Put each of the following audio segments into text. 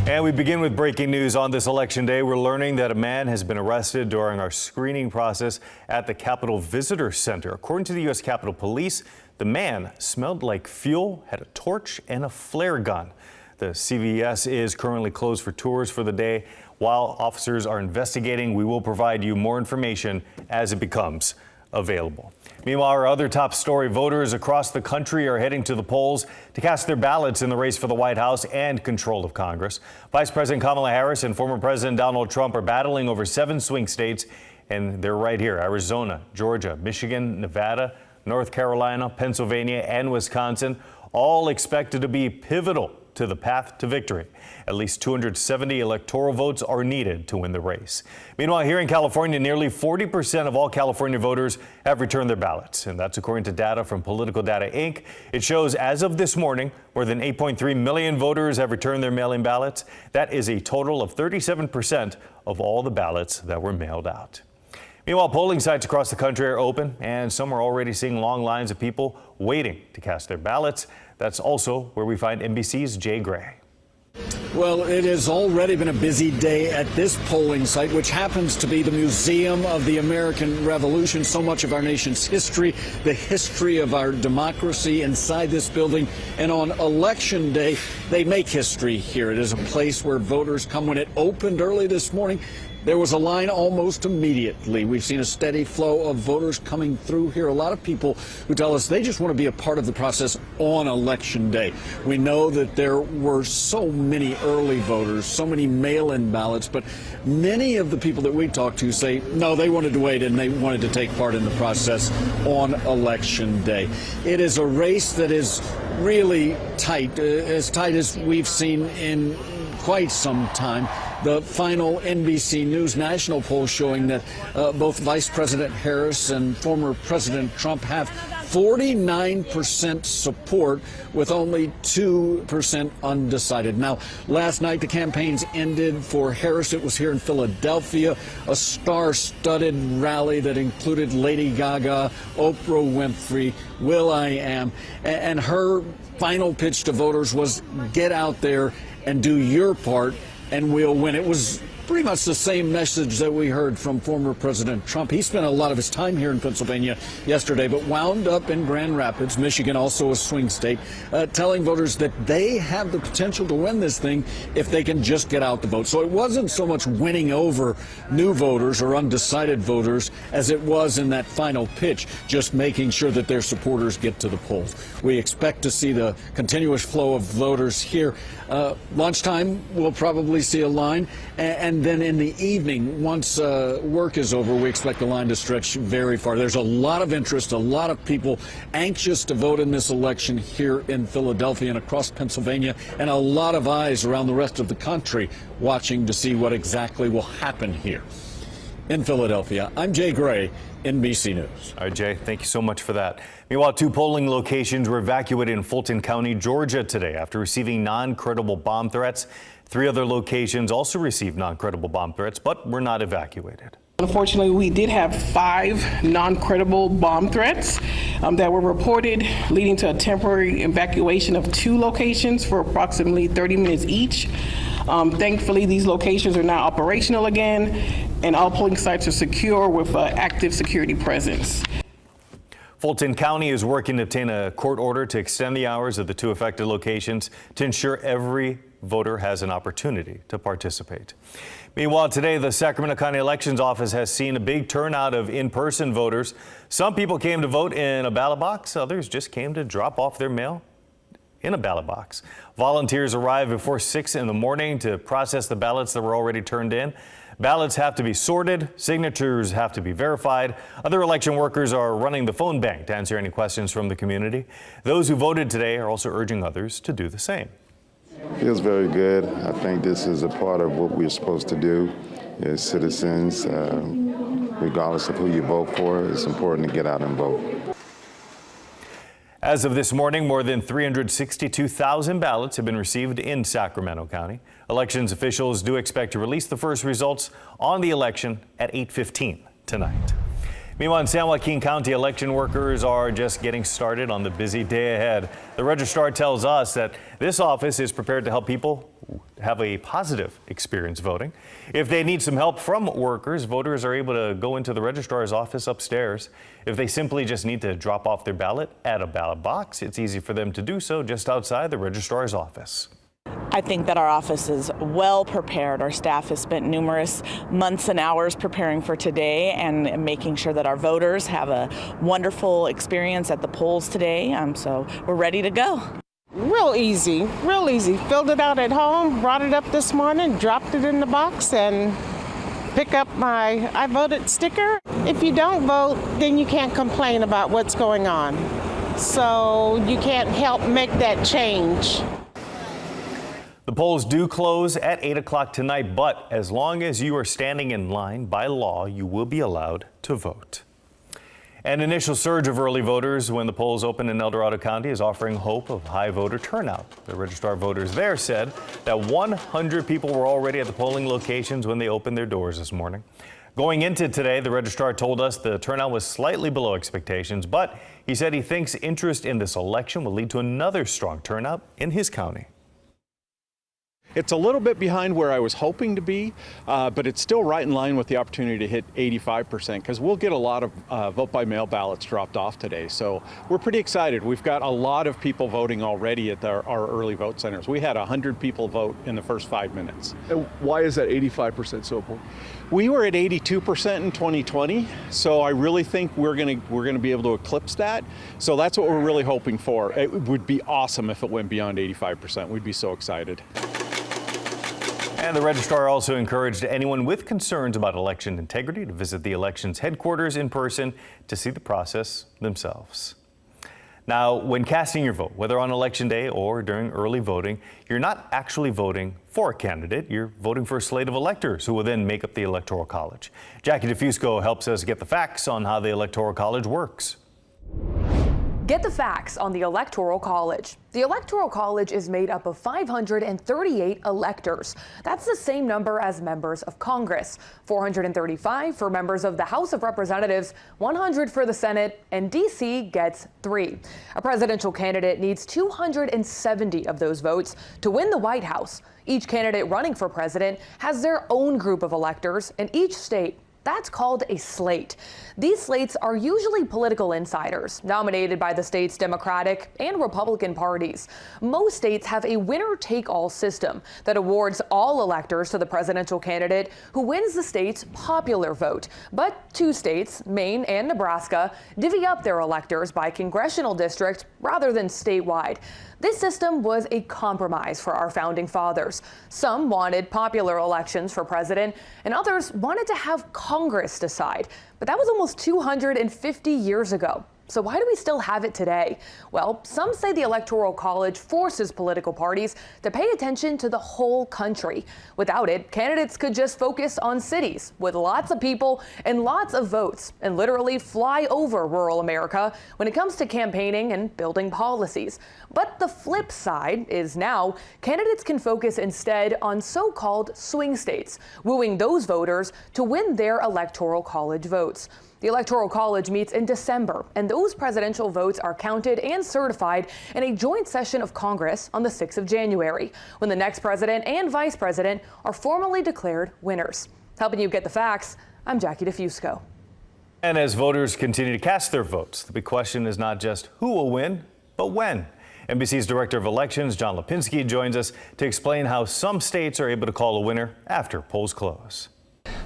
And we begin with breaking news on this election day. We're learning that a man has been arrested during our screening process at the Capitol Visitor Center. According to the U.S. Capitol Police, the man smelled like fuel, had a torch, and a flare gun. The CVS is currently closed for tours for the day. While officers are investigating, we will provide you more information as it becomes available. Meanwhile, our other top story, voters across the country are heading to the polls to cast their ballots in the race for the White House and control of Congress. Vice President Kamala Harris and former President Donald Trump are battling over 7 swing states, and they're right here: Arizona, Georgia, Michigan, Nevada, North Carolina, Pennsylvania, and Wisconsin, all expected to be pivotal to the path to victory. At least 270 electoral votes are needed to win the race. Meanwhile, here in California, nearly 40% of all California voters have returned their ballots, and that's according to data from Political Data Inc. It shows as of this morning, more than 8.3 million voters have returned their mail-in ballots. That is a total of 37% of all the ballots that were mailed out. Meanwhile, polling sites across the country are open, and some are already seeing long lines of people waiting to cast their ballots. That's also where we find NBC's Jay Gray. Well, it has already been a busy day at this polling site, which happens to be the Museum of the American Revolution. So much of our nation's history, the history of our democracy inside this building. And on Election Day, they make history here. It is a place where voters come. When it opened early this morning, there was a line almost immediately. We've seen a steady flow of voters coming through here. A lot of people who tell us they just want to be a part of the process on Election Day. We know that there were so many early voters, so many mail-in ballots, but many of the people that we talked to say, no, they wanted to wait and they wanted to take part in the process on Election Day. It is a race that is really tight as we've seen in quite some time. The final NBC News national poll showing that both Vice President Harris and former President Trump have 49% support with only 2% undecided. Now, last night the campaigns ended for Harris. It was here in Philadelphia, a star-studded rally that included Lady Gaga, Oprah Winfrey, will.i.am, and her final pitch to voters was get out there and do your part and we'll win. It was pretty much the same message that we heard from former President Trump. He spent a lot of his time here in Pennsylvania yesterday, but wound up in Grand Rapids, Michigan, also a swing state, telling voters that they have the potential to win this thing if they can just get out the vote. So it wasn't so much winning over new voters or undecided voters as it was in that final pitch, just making sure that their supporters get to the polls. We expect to see the continuous flow of voters here. Lunchtime, we'll probably see a line, and then in the evening, once work is over, we expect the line to stretch very far. There's a lot of interest, a lot of people anxious to vote in this election here in Philadelphia and across Pennsylvania, and a lot of eyes around the rest of the country watching to see what exactly will happen here. In Philadelphia, I'm Jay Gray, NBC News. All right, Jay, thank you so much for that. Meanwhile, 2 polling locations were evacuated in Fulton County, Georgia today after receiving non-credible bomb threats. 3 other locations also received non-credible bomb threats, but were not evacuated. Unfortunately, we did have 5 non-credible bomb threats that were reported, leading to a temporary evacuation of 2 locations for approximately 30 minutes each. Thankfully, these locations are now operational again, and all polling sites are secure with active security presence. Fulton County is working to obtain a court order to extend the hours of the 2 affected locations to ensure every voter has an opportunity to participate. Meanwhile, today, the Sacramento County Elections Office has seen a big turnout of in-person voters. Some people came to vote in a ballot box. Others just came to drop off their mail in a ballot box. Volunteers arrived before 6 in the morning to process the ballots that were already turned in. Ballots have to be sorted, signatures have to be verified. Other election workers are running the phone bank to answer any questions from the community. Those who voted today are also urging others to do the same. Feels very good. I think this is a part of what we're supposed to do as citizens. Regardless of who you vote for, it's important to get out and vote. As of this morning, more than 362,000 ballots have been received in Sacramento County. Elections officials do expect to release the first results on the election at 8:15 tonight. Meanwhile, in San Joaquin County, election workers are just getting started on the busy day ahead. The registrar tells us that this office is prepared to help people have a positive experience voting. If they need some help from workers, voters are able to go into the registrar's office upstairs. If they simply just need to drop off their ballot at a ballot box, it's easy for them to do so just outside the registrar's office. I think that our office is well prepared. Our staff has spent numerous months and hours preparing for today and making sure that our voters have a wonderful experience at the polls today. So we're ready to go. Real easy, real easy. Filled it out at home, brought it up this morning, dropped it in the box, and pick up my I voted sticker. If you don't vote, then you can't complain about what's going on. So you can't help make that change. The polls do close at 8 o'clock tonight, but as long as you are standing in line by law, you will be allowed to vote. An initial surge of early voters when the polls open in El Dorado County is offering hope of high voter turnout. The registrar voters there said that 100 people were already at the polling locations when they opened their doors this morning. Going into today, the registrar told us the turnout was slightly below expectations, but he said he thinks interest in this election will lead to another strong turnout in his county. It's a little bit behind where I was hoping to be, but it's still right in line with the opportunity to hit 85% because we'll get a lot of vote-by-mail ballots dropped off today. So we're pretty excited. We've got a lot of people voting already at our early vote centers. We had 100 people vote in the first 5 minutes. And why is that 85% so important? We were at 82% in 2020, so I really think we're gonna be able to eclipse that. So that's what we're really hoping for. It would be awesome if it went beyond 85%. We'd be so excited. And the registrar also encouraged anyone with concerns about election integrity to visit the elections headquarters in person to see the process themselves. Now, when casting your vote, whether on election day or during early voting, you're not actually voting for a candidate. You're voting for a slate of electors who will then make up the Electoral College. Jackie DeFusco helps us get the facts on how the Electoral College works. Get the facts on the Electoral College. The Electoral College is made up of 538 electors. That's the same number as members of Congress. 435 for members of the House of Representatives, 100 for the Senate, and D.C. gets 3. A presidential candidate needs 270 of those votes to win the White House. Each candidate running for president has their own group of electors in each state. That's called a slate. These slates are usually political insiders, nominated by the state's Democratic and Republican parties. Most states have a winner-take-all system that awards all electors to the presidential candidate who wins the state's popular vote. But 2 states, Maine and Nebraska, divvy up their electors by congressional district rather than statewide. This system was a compromise for our founding fathers. Some wanted popular elections for president, and others wanted to have Congress decide. But that was almost 250 years ago. So why do we still have it today? Well, some say the Electoral College forces political parties to pay attention to the whole country. Without it, candidates could just focus on cities with lots of people and lots of votes and literally fly over rural America when it comes to campaigning and building policies. But the flip side is now candidates can focus instead on so-called swing states, wooing those voters to win their Electoral College votes. The Electoral College meets in December, and those presidential votes are counted and certified in a joint session of Congress on the 6th of January, when the next president and vice president are formally declared winners. Helping you get the facts, I'm Jackie DeFusco. And as voters continue to cast their votes, the big question is not just who will win, but when. NBC's Director of Elections, John Lipinski, joins us to explain how some states are able to call a winner after polls close.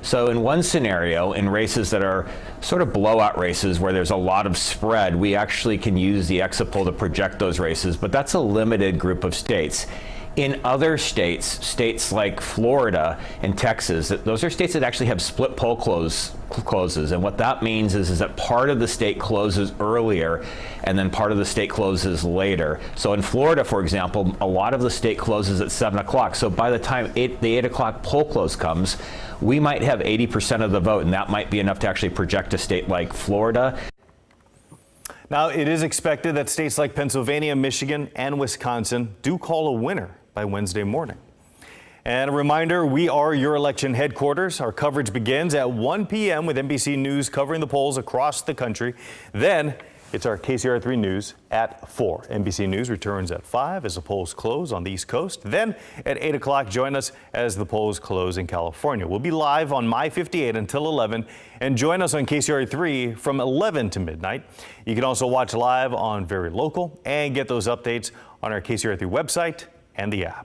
So in one scenario, in races that are sort of blowout races where there's a lot of spread, we actually can use the exit poll to project those races, but that's a limited group of states. In other states, states like Florida and Texas, those are states that actually have split poll closes. And what that means is that part of the state closes earlier and then part of the state closes later. So in Florida, for example, a lot of the state closes at 7 o'clock. So by the time the 8 o'clock poll close comes, we might have 80% of the vote, and that might be enough to actually project a state like Florida. Now, it is expected that states like Pennsylvania, Michigan, and Wisconsin do call a winner by Wednesday morning. And a reminder, we are your election headquarters. Our coverage begins at 1 p.m. with NBC News covering the polls across the country. Then it's our KCRA3 News at 4. NBC News returns at 5 as the polls close on the East Coast. Then at 8 o'clock, join us as the polls close in California. We'll be live on My 58 until 11 and join us on KCRA3 from 11 to midnight. You can also watch live on Very Local and get those updates on our KCRA3 website and the app.